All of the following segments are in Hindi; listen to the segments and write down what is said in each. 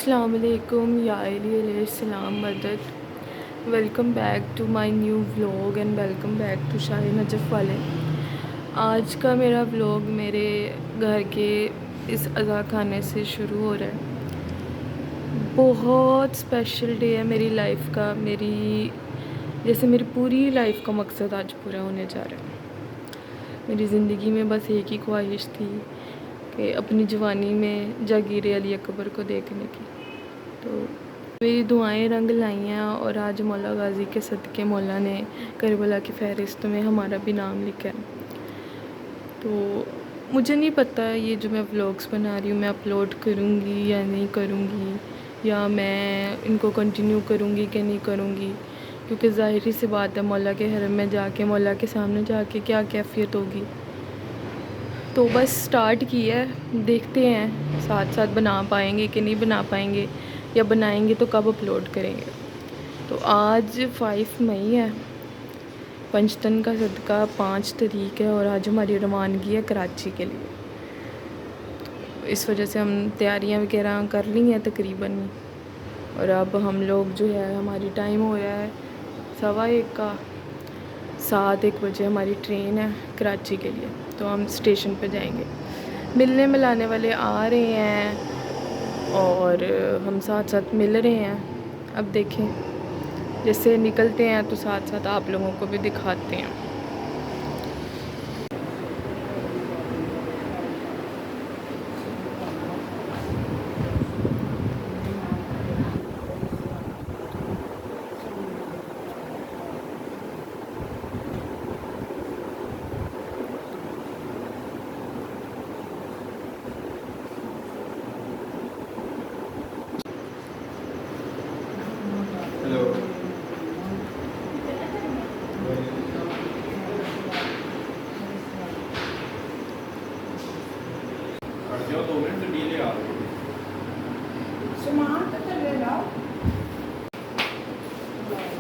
अस्सलाम वालेकुम या सलाम मदद। Welcome back to my new vlog and welcome back to Shahi Najaf वाले। आज का मेरा व्लॉग मेरे घर के इस अज़ा खाने से शुरू हो रहा है। बहुत स्पेशल डे है मेरी लाइफ का, मेरी पूरी लाइफ का मकसद आज पूरा होने जा रहा है। मेरी ज़िंदगी में बस एक ही ख्वाहिश थी कि अपनी जवानी में जागीर अली अकबर को देखने की। तो मेरी दुआएं रंग लाई हैं और आज मौला गाजी के सदक़े मौला ने करबला की फ़हरिस्त में हमारा भी नाम लिखा है। तो मुझे नहीं पता ये जो मैं व्लॉग्स बना रही हूँ मैं अपलोड करूँगी या नहीं करूँगी, या मैं इनको कंटिन्यू करूँगी कि नहीं करूँगी, क्योंकि ज़ाहिर सी बात है मौला के हरम में जाके मौला के सामने जाके क्या कैफियत होगी। तो बस स्टार्ट किया है, देखते हैं साथ साथ बना पाएंगे कि नहीं बना पाएंगे, या बनाएंगे तो कब अपलोड करेंगे। तो आज 5 मई है, पंचतन का सदका 5 तारीख है और आज हमारी रवानगी है कराची के लिए। तो इस वजह से हम तैयारियां वगैरह कर ली हैं तकरीबन, और अब हम लोग जो है हमारी टाइम हो रहा है 1:15 का। 7-1 बजे हमारी ट्रेन है कराची के लिए, तो हम स्टेशन पे जाएंगे। मिलने मिलाने वाले आ रहे हैं और हम साथ साथ मिल रहे हैं। अब देखें, जैसे निकलते हैं तो साथ साथ आप लोगों को भी दिखाते हैं।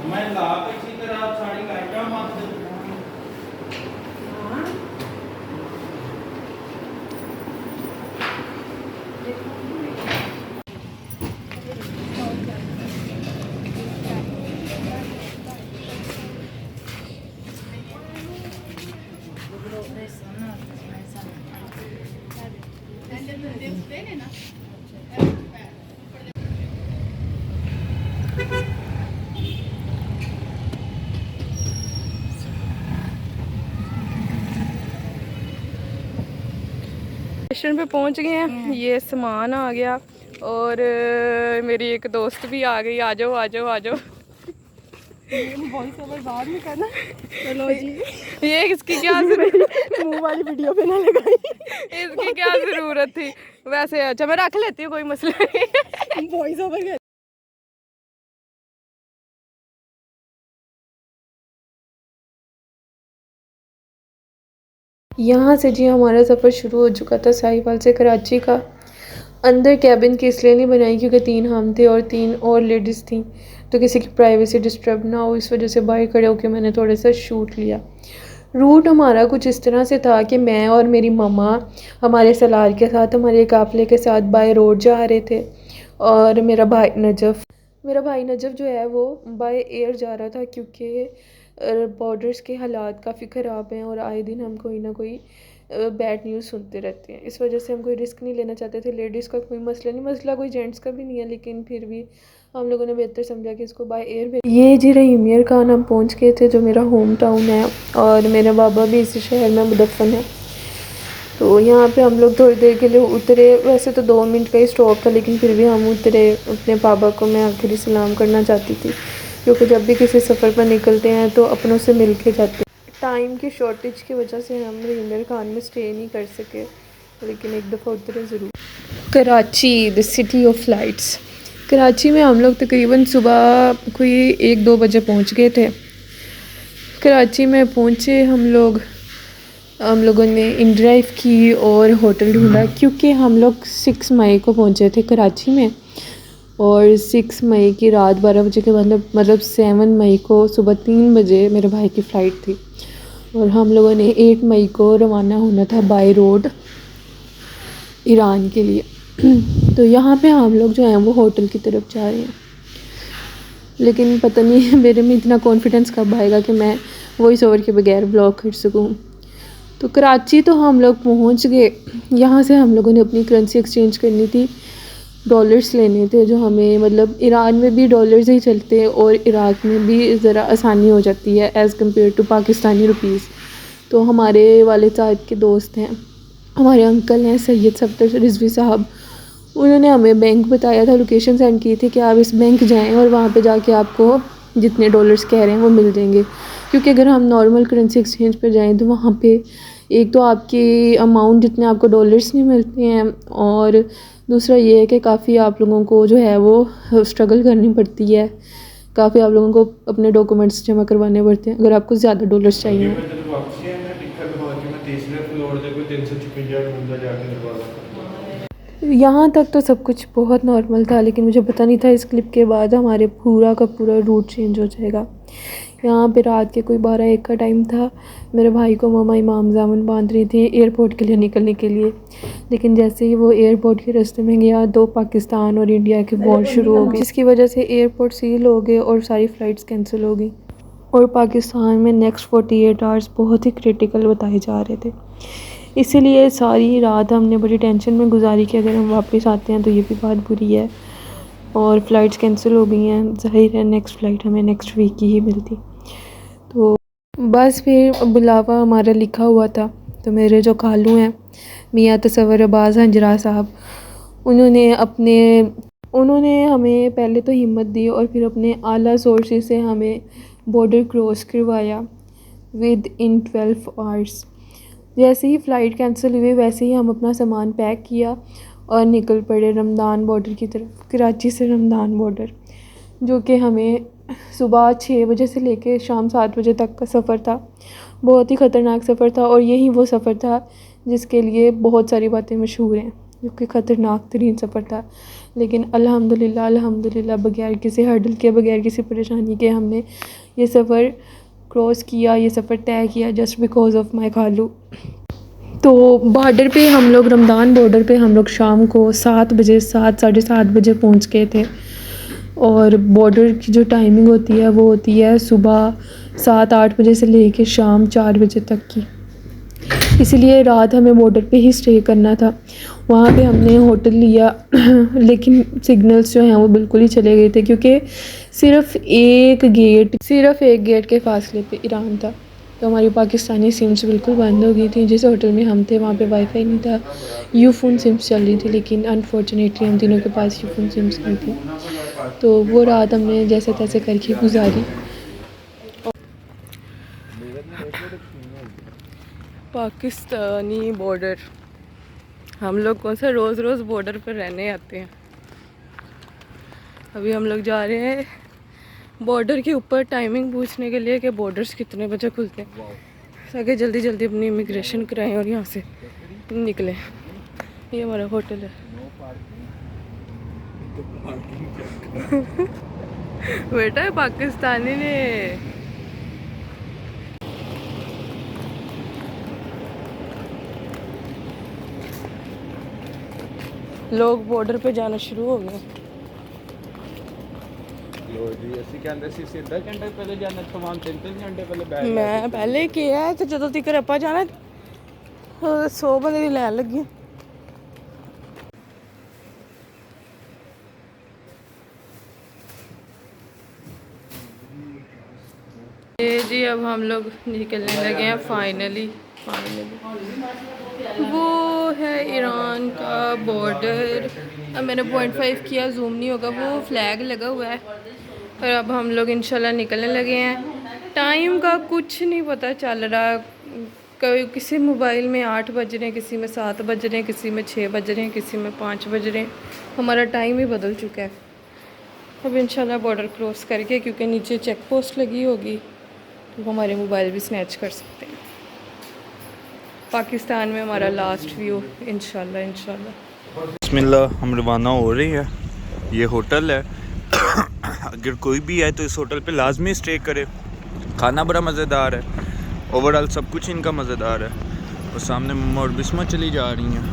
मैं ला किसी तरह साड़ी काटा मत स्टेशन पे पहुंच गए हैं, ये सामान आ गया और मेरी एक दोस्त भी आ गई। आ जाओ आ जाओ आ जाओ। वॉइस ओवर बाद में करना। चलो जी, ये इसकी क्या जरूरत, मुंह वाली वीडियो पे ना लगाई। इसकी क्या ज़रूरत थी वैसे। अच्छा मैं रख लेती हूँ, कोई मसला नहीं। वॉइस ओवर कर। यहाँ से जी हमारा सफ़र शुरू हो चुका था साहिवाल से कराची का। अंदर कैबिन की इसलिए नहीं बनाई क्योंकि 3 हम थे और 3 और लेडीज़ थी, तो किसी की प्राइवेसी डिस्टर्ब ना हो, इस वजह से बाहर खड़े होकर मैंने थोड़ा सा शूट लिया। रूट हमारा कुछ इस तरह से था कि मैं और मेरी मम्मा हमारे सलार के साथ हमारे काफ़िले के साथ बाय रोड जा रहे थे, और मेरा भाई नजफ़ जो है वो बाय एयर जा रहा था, क्योंकि बॉर्डर्स के हालात काफ़ी ख़राब हैं और आए दिन हम कोई ना कोई बैड न्यूज़ सुनते रहते हैं। इस वजह से हम कोई रिस्क नहीं लेना चाहते थे। लेडीज़ का कोई मसला कोई जेंट्स का भी नहीं है, लेकिन फिर भी हम लोगों ने बेहतर समझा कि इसको बाय एयर। ये जी रहीमियर खान हम पहुंच गए थे, जो मेरा होम टाउन है, और मेरा बाबा भी इसी शहर में मुदफ़न है। तो यहाँ पे हम लोग थोड़ी देर के लिए उतरे। वैसे तो 2 मिनट का ही स्टॉप था, लेकिन फिर भी हम उतरे। अपने पापा को मैं आखिरी सलाम करना चाहती थी, क्योंकि जब भी किसी सफ़र पर निकलते हैं तो अपनों से मिल के जाते हैं। टाइम की शॉर्टेज की वजह से हम रहीमियर खान में स्टे नहीं कर सके, लेकिन एक दफ़ा उतरे ज़रूर। Karachi the city of lights. Karachi में हम लोग तकरीबन सुबह कोई 1-2 बजे पहुँच गए थे। कराची में पहुँचे हम लोगों ने इन ड्राइव की और होटल ढूंढा, क्योंकि हम लोग 6 मई को पहुँचे थे कराची में, और 6 मई की रात 12 बजे के बाद मतलब 7 मई को सुबह 3 बजे मेरे भाई की फ़्लाइट थी, और हम लोगों ने 8 मई को रवाना होना था बाय रोड ईरान के लिए। तो यहाँ पे हम लोग जो हैं वो होटल की तरफ जा रहे हैं, लेकिन पता नहीं मेरे में इतना कॉन्फिडेंस कब आएगा कि मैं वॉइस ओवर के बगैर ब्लॉग कर सकूँ। तो कराची तो हम लोग पहुँच गए। यहाँ से हम लोगों ने अपनी करेंसी एक्सचेंज करनी थी, डॉलर्स लेने थे, जो हमें मतलब ईरान में भी डॉलर्स ही चलते हैं और इराक़ में भी ज़रा आसानी हो जाती है as compared to Pakistani rupees. तो हमारे वालिद साहब के दोस्त हैं, हमारे अंकल हैं सैयद सफ्दर रिजवी साहब, उन्होंने हमें बैंक बताया था, लोकेशन सेंड की थी कि आप इस बैंक जाएं और वहाँ पे जाके आपको जितने डॉलर्स कह रहे हैं वो मिल जाएंगे। क्योंकि अगर हम नॉर्मल करेंसी एक्सचेंज पर जाएं तो वहाँ पे एक तो आपकी अमाउंट जितने आपको डॉलर्स नहीं मिलते हैं, और दूसरा ये है कि काफ़ी आप लोगों को जो है वो स्ट्रगल करनी पड़ती है, काफ़ी आप लोगों को अपने डॉक्यूमेंट्स जमा करवाने पड़ते हैं अगर आपको ज़्यादा डॉलर्स चाहिए। यहाँ तक तो सब कुछ बहुत नॉर्मल था, लेकिन मुझे पता नहीं था इस क्लिप के बाद हमारे पूरा का पूरा रूट चेंज हो जाएगा। यहाँ पे रात के कोई 12-1 का टाइम था। मेरे भाई को मामा इमाम जामुन बांध रही थी एयरपोर्ट के लिए निकलने के लिए, लेकिन जैसे ही वो एयरपोर्ट के रास्ते में गया 2 पाकिस्तान और इंडिया के वॉर शुरू हो गए, जिसकी वजह से एयरपोर्ट सील हो गए और सारी फ़्लाइट्स कैंसिल हो गई। और पाकिस्तान में नेक्स्ट 48 आवर्स बहुत ही क्रिटिकल बताए जा रहे थे। इसीलिए सारी रात हमने बड़ी टेंशन में गुजारी कि अगर हम वापस आते हैं तो ये भी बात बुरी है, और फ़्लाइट्स कैंसिल हो गई हैं। ज़ाहिर है नेक्स्ट फ़्लाइट हमें नेक्स्ट वीक की ही मिलती। तो बस फिर बुलावा हमारा लिखा हुआ था। तो मेरे जो खालू हैं मियाँ तसव्वुर अब्बास हंजरा साहब, उन्होंने हमें पहले तो हिम्मत दी और फिर अपने आला सोर्सेज से हमें बॉर्डर क्रॉस करवाया विद इन 12 आवर्स। जैसे ही फ़्लाइट कैंसिल हुई वैसे ही हम अपना सामान पैक किया और निकल पड़े रमदान बॉर्डर की तरफ। कराची से रमदान बॉर्डर, जो कि हमें सुबह 6 बजे से लेके शाम 7 बजे तक का सफ़र था। बहुत ही ख़तरनाक सफ़र था, और यही वो सफ़र था जिसके लिए बहुत सारी बातें मशहूर हैं, जो कि ख़तरनाक तरीन सफ़र था। लेकिन अल्हम्दुलिल्लाह बग़ैर किसी हर्डल के, बग़ैर किसी परेशानी के हमने ये सफ़र क्रॉस किया, ये सफ़र तय किया जस्ट बिकॉज़ ऑफ माई खालू। तो बॉर्डर पे हम लोग रमदान बॉर्डर पे हम लोग शाम को 7 बजे 7-7:30 बजे पहुंच गए थे। और बॉर्डर की जो टाइमिंग होती है वो होती है सुबह 7-8 बजे से लेके शाम 4 बजे तक की। इसलिए रात हमें बॉर्डर पे ही स्टे करना था। वहाँ पे हमने होटल लिया लेकिन सिग्नल्स जो हैं वो बिल्कुल ही चले गए थे, क्योंकि सिर्फ़ एक गेट के फासले पे ईरान था। तो हमारी पाकिस्तानी सिम्स बिल्कुल बंद हो गई थी। जिस होटल में हम थे वहाँ पे वाईफाई नहीं था, यूफ़ोन सिम्स चल रही थी, लेकिन अनफॉर्चुनेटली हम तीनों के पास यूफ़ोन सिम्स नहीं थी। तो वो रात हमने जैसे तैसे करके गुजारी। पाकिस्तानी बॉर्डर, हम लोग कौन सा रोज़ रोज़ बॉर्डर पर रहने आते हैं। अभी हम लोग जा रहे हैं बॉर्डर के ऊपर टाइमिंग पूछने के लिए कि बॉर्डर्स कितने बजे खुलते हैं, ताकि जल्दी जल्दी अपनी इमिग्रेशन कराएं और यहाँ से निकलें। ये हमारा होटल है। बेटा है पाकिस्तानी ने। लोग बॉर्डर पे जाना शुरू हो गए। मैं पहले किया है, तो जो तक आप जाना 100 बंदे की लैन लगी। जी अब हम लोग निकलने लगे हैं फाइनली। वो है ईरान का बॉर्डर। अब मैंने 0.5 किया, जूम नहीं होगा, वो फ्लैग लगा हुआ है। और अब हम लोग इंशाल्लाह निकलने लगे हैं। टाइम का कुछ नहीं पता चल रहा, कभी किसी मोबाइल में 8 बज रहे हैं, किसी में 7 बज रहे हैं, किसी में 6 बज रहे हैं, किसी में 5 बज रहे हैं। हमारा टाइम ही बदल चुका है। अब इंशाल्लाह बॉर्डर क्रॉस करके, क्योंकि नीचे चेक पोस्ट लगी होगी, तो हमारे मोबाइल भी स्नैच कर सकते हैं। पाकिस्तान में हमारा लास्ट व्यू इंशाल्लाह। बिस्मिल्लाह, हम रवाना हो रही है। ये होटल है। अगर कोई भी है तो इस होटल पे लाजमी स्टे करे। खाना बड़ा मज़ेदार है, ओवरऑल सब कुछ इनका मज़ेदार है। और सामने मम्मा और बिस्मा चली जा रही हैं।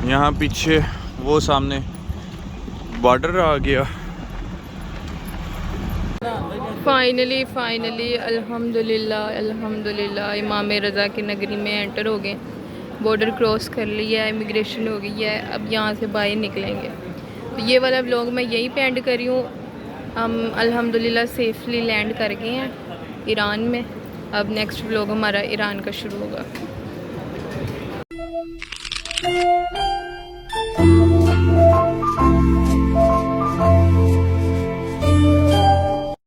यहाँ पीछे वो सामने बॉर्डर आ गया। फाइनली अल्हम्दुलिल्लाह इमाम रज़ा की नगरी में एंटर हो गए। बॉर्डर क्रॉस कर लिया है, इमिग्रेशन हो गई है। अब यहाँ से बाहर निकलेंगे। तो ये वाला व्लॉग मैं यहीं पे एंड कर रही हूँ। हम अल्हम्दुलिल्लाह सेफली लैंड कर गए हैं ईरान में। अब नेक्स्ट व्लॉग हमारा ईरान का शुरू होगा।